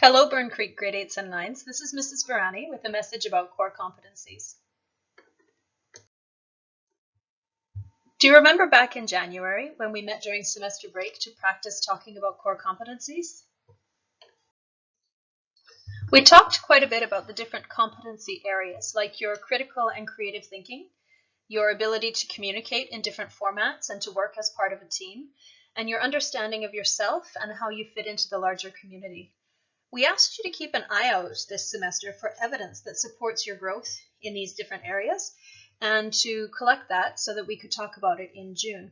Hello, Byrne Creek grade 8s and 9s. This is Mrs. Varani with a message about core competencies. Do you remember back in January when we met during semester break to practice talking about core competencies? We talked quite a bit about the different competency areas, like your critical and creative thinking, your ability to communicate in different formats and to work as part of a team, and your understanding of yourself and how you fit into the larger community. We asked you to keep an eye out this semester for evidence that supports your growth in these different areas and to collect that so that we could talk about it in June.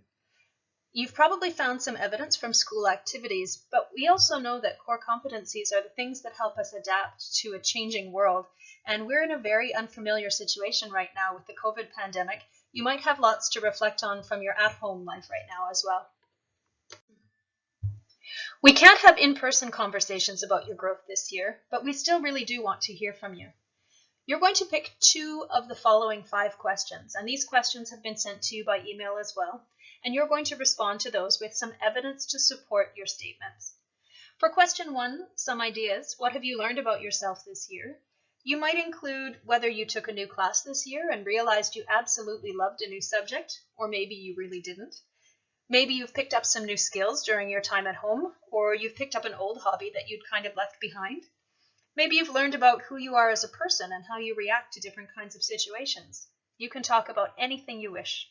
You've probably found some evidence from school activities, but we also know that core competencies are the things that help us adapt to a changing world. And we're in a very unfamiliar situation right now with the COVID pandemic. You might have lots to reflect on from your at-home life right now as well. We can't have in-person conversations about your growth this year, but we still really do want to hear from you. You're going to pick 2 of the following 5 questions, and these questions have been sent to you by email as well, and you're going to respond to those with some evidence to support your statements. For question 1, some ideas. What have you learned about yourself this year? You might include whether you took a new class this year and realized you absolutely loved a new subject, or maybe you really didn't. Maybe you've picked up some new skills during your time at home, or you've picked up an old hobby that you'd kind of left behind. Maybe you've learned about who you are as a person and how you react to different kinds of situations. You can talk about anything you wish.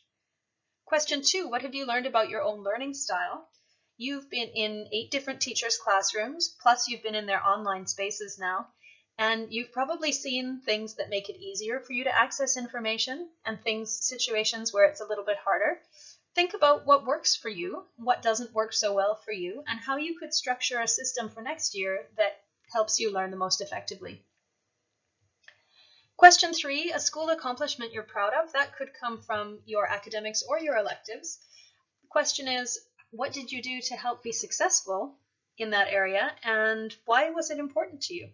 Question 2, what have you learned about your own learning style? You've been in 8 different teachers' classrooms, plus you've been in their online spaces now, and you've probably seen things that make it easier for you to access information and situations where it's a little bit harder. Think about what works for you, what doesn't work so well for you, and how you could structure a system for next year that helps you learn the most effectively. Question 3, a school accomplishment you're proud of. That could come from your academics or your electives. The question is, what did you do to help be successful in that area, and why was it important to you?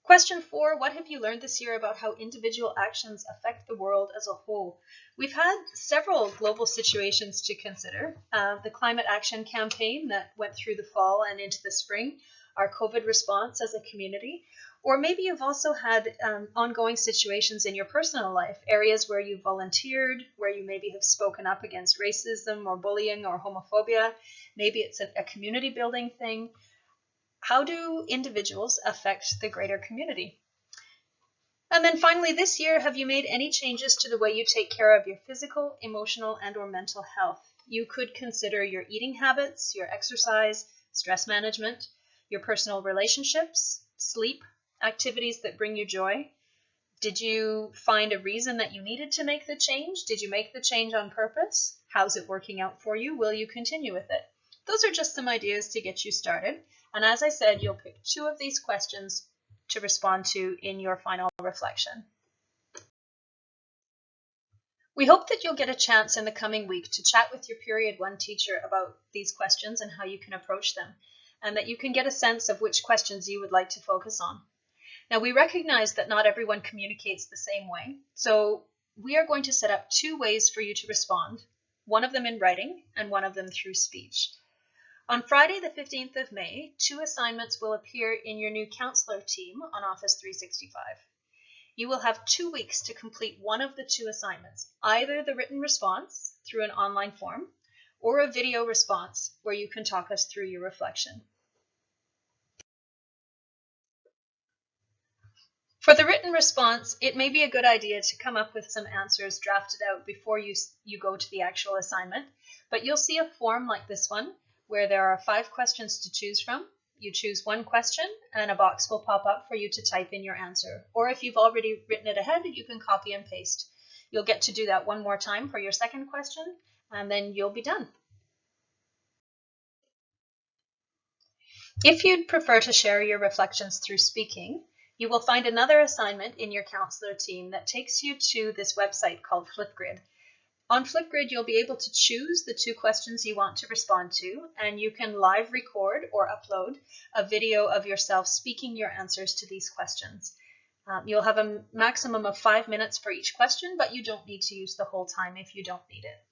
Question 4, what have you learned this year about how individual actions affect the world as a whole? We've had several global situations to consider. The climate action campaign that went through the fall and into the spring, our COVID response as a community, or maybe you've also had ongoing situations in your personal life, areas where you volunteered, where you maybe have spoken up against racism or bullying or homophobia. Maybe it's a community building thing. How do individuals affect the greater community? And then finally, this year, have you made any changes to the way you take care of your physical, emotional, and or mental health? You could consider your eating habits, your exercise, stress management, your personal relationships, sleep, activities that bring you joy. Did you find a reason that you needed to make the change? Did you make the change on purpose? How's it working out for you? Will you continue with it? Those are just some ideas to get you started. And as I said, you'll pick 2 of these questions to respond to in your final reflection. We hope that you'll get a chance in the coming week to chat with your Period 1 teacher about these questions and how you can approach them, and that you can get a sense of which questions you would like to focus on. Now, we recognize that not everyone communicates the same way, so we are going to set up 2 ways for you to respond, one of them in writing and one of them through speech. On Friday, the 15th of May, 2 assignments will appear in your new counselor team on Office 365. You will have 2 weeks to complete one of the 2 assignments, either the written response through an online form or a video response where you can talk us through your reflection. For the written response, it may be a good idea to come up with some answers drafted out before you go to the actual assignment, but you'll see a form like this one where there are 5 questions to choose from. You choose one question and a box will pop up for you to type in your answer. Or if you've already written it ahead, you can copy and paste. You'll get to do that one more time for your second question, and then you'll be done. If you'd prefer to share your reflections through speaking, you will find another assignment in your counselor team that takes you to this website called Flipgrid. On Flipgrid, you'll be able to choose the 2 questions you want to respond to, and you can live record or upload a video of yourself speaking your answers to these questions. You'll have a maximum of 5 minutes for each question, but you don't need to use the whole time if you don't need it.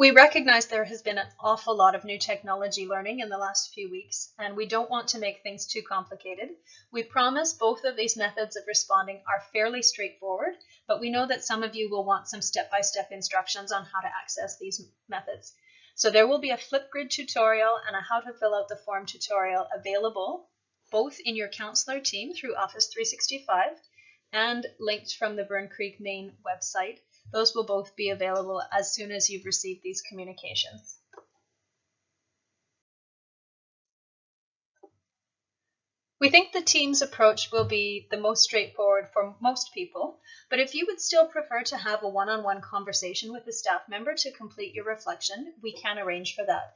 We recognize there has been an awful lot of new technology learning in the last few weeks, and we don't want to make things too complicated. We promise both of these methods of responding are fairly straightforward, but we know that some of you will want some step-by-step instructions on how to access these methods. So there will be a Flipgrid tutorial and a how to fill out the form tutorial available both in your counselor team through Office 365 and linked from the Byrne Creek main website. Those will both be available as soon as you've received these communications. We think the team's approach will be the most straightforward for most people, but if you would still prefer to have a one-on-one conversation with a staff member to complete your reflection, we can arrange for that.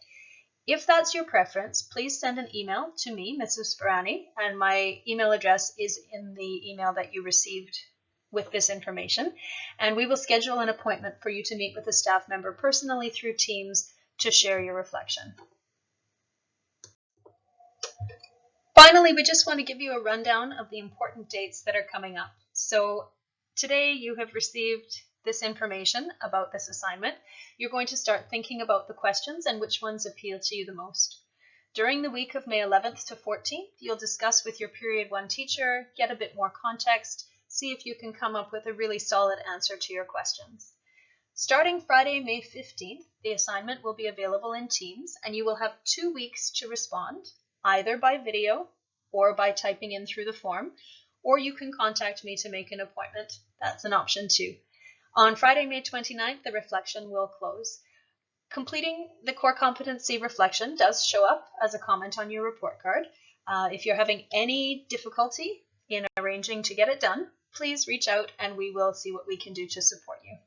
If that's your preference, please send an email to me, Mrs. Ferrani, and my email address is in the email that you received with this information, and we will schedule an appointment for you to meet with a staff member personally through Teams to share your reflection. Finally, we just want to give you a rundown of the important dates that are coming up. So today you have received this information about this assignment. You're going to start thinking about the questions and which ones appeal to you the most. During the week of May 11th to 14th, you'll discuss with your Period 1 teacher, get a bit more context, see if you can come up with a really solid answer to your questions. Starting Friday, May 15th, the assignment will be available in Teams, and you will have 2 weeks to respond, either by video or by typing in through the form, or you can contact me to make an appointment. That's an option too. On Friday, May 29th, the reflection will close. Completing the core competency reflection does show up as a comment on your report card. If you're having any difficulty in arranging to get it done, please reach out and we will see what we can do to support you.